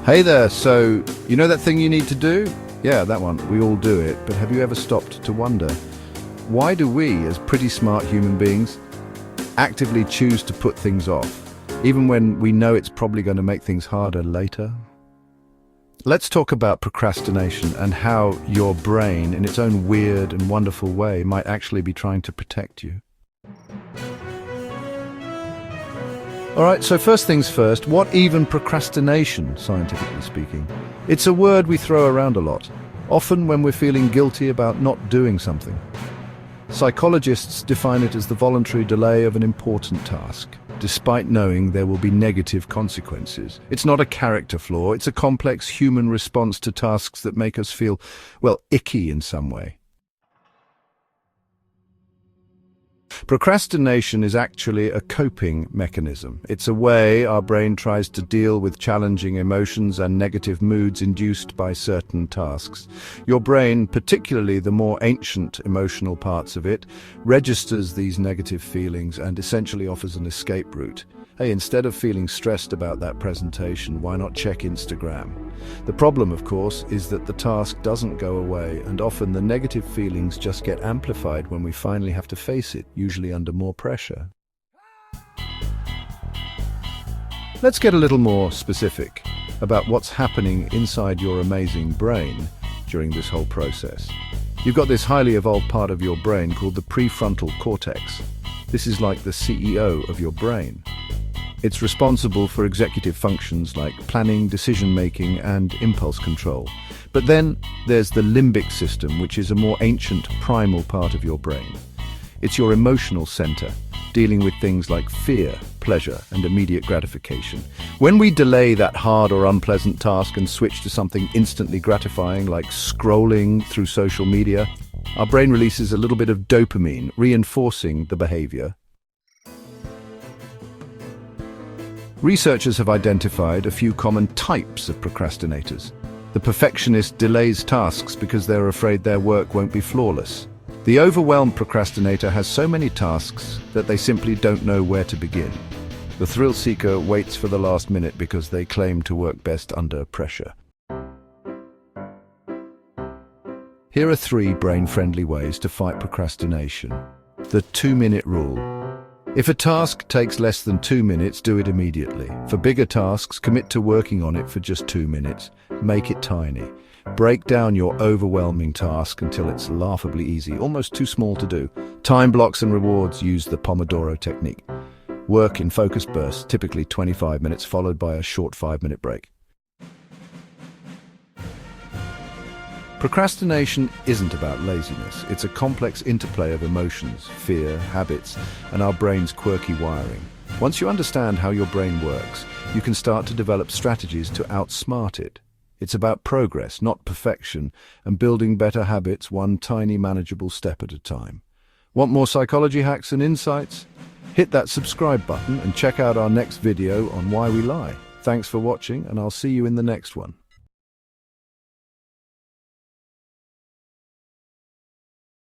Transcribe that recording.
Hey there, so you know that thing you need to do? Yeah, that one. We all do it, but have you ever stopped to wonder, why do we, as pretty smart human beings, actively choose to put things off, even when we know it's probably going to make things harder later? Let's talk about procrastination and how your brain, in its own weird and wonderful way, might actually be trying to protect you. Alright, so first things first, what even procrastination, scientifically speaking? It's a word we throw around a lot, often when we're feeling guilty about not doing something. Psychologists define it as the voluntary delay of an important task, despite knowing there will be negative consequences. It's not a character flaw, it's a complex human response to tasks that make us feel, well, icky in some way. Procrastination is actually a coping mechanism. It's a way our brain tries to deal with challenging emotions and negative moods induced by certain tasks. Your brain, particularly the more ancient emotional parts of it, registers these negative feelings and essentially offers an escape route. Hey, instead of feeling stressed about that presentation, why not check Instagram? The problem, of course, is that the task doesn't go away, and often the negative feelings just get amplified when we finally have to face it, usually under more pressure. Let's get a little more specific about what's happening inside your amazing brain during this whole process. You've got this highly evolved part of your brain called the prefrontal cortex. This is like the CEO of your brain. It's responsible for executive functions like planning, decision-making, and impulse control. But then there's the limbic system, which is a more ancient, primal part of your brain. It's your emotional center, dealing with things like fear, pleasure, and immediate gratification. When we delay that hard or unpleasant task and switch to something instantly gratifying, like scrolling through social media, our brain releases a little bit of dopamine, reinforcing the behavior. Researchers have identified a few common types of procrastinators. The perfectionist delays tasks because they're afraid their work won't be flawless. The overwhelmed procrastinator has so many tasks that they simply don't know where to begin. The thrill seeker waits for the last minute because they claim to work best under pressure. Here are 3 brain-friendly ways to fight procrastination. The 2-minute rule. If a task takes less than 2 minutes, do it immediately. For bigger tasks, commit to working on it for just 2 minutes. Make it tiny. Break down your overwhelming task until it's laughably easy, almost too small to do. Time blocks and rewards. Use the Pomodoro technique. Work in focused bursts, typically 25 minutes, followed by a short 5-minute break. Procrastination isn't about laziness. It's a complex interplay of emotions, fear, habits, and our brain's quirky wiring. Once you understand how your brain works, you can start to develop strategies to outsmart it. It's about progress, not perfection, and building better habits one tiny manageable step at a time. Want more psychology hacks and insights? Hit that subscribe button and check out our next video on why we lie. Thanks for watching, and I'll see you in the next one.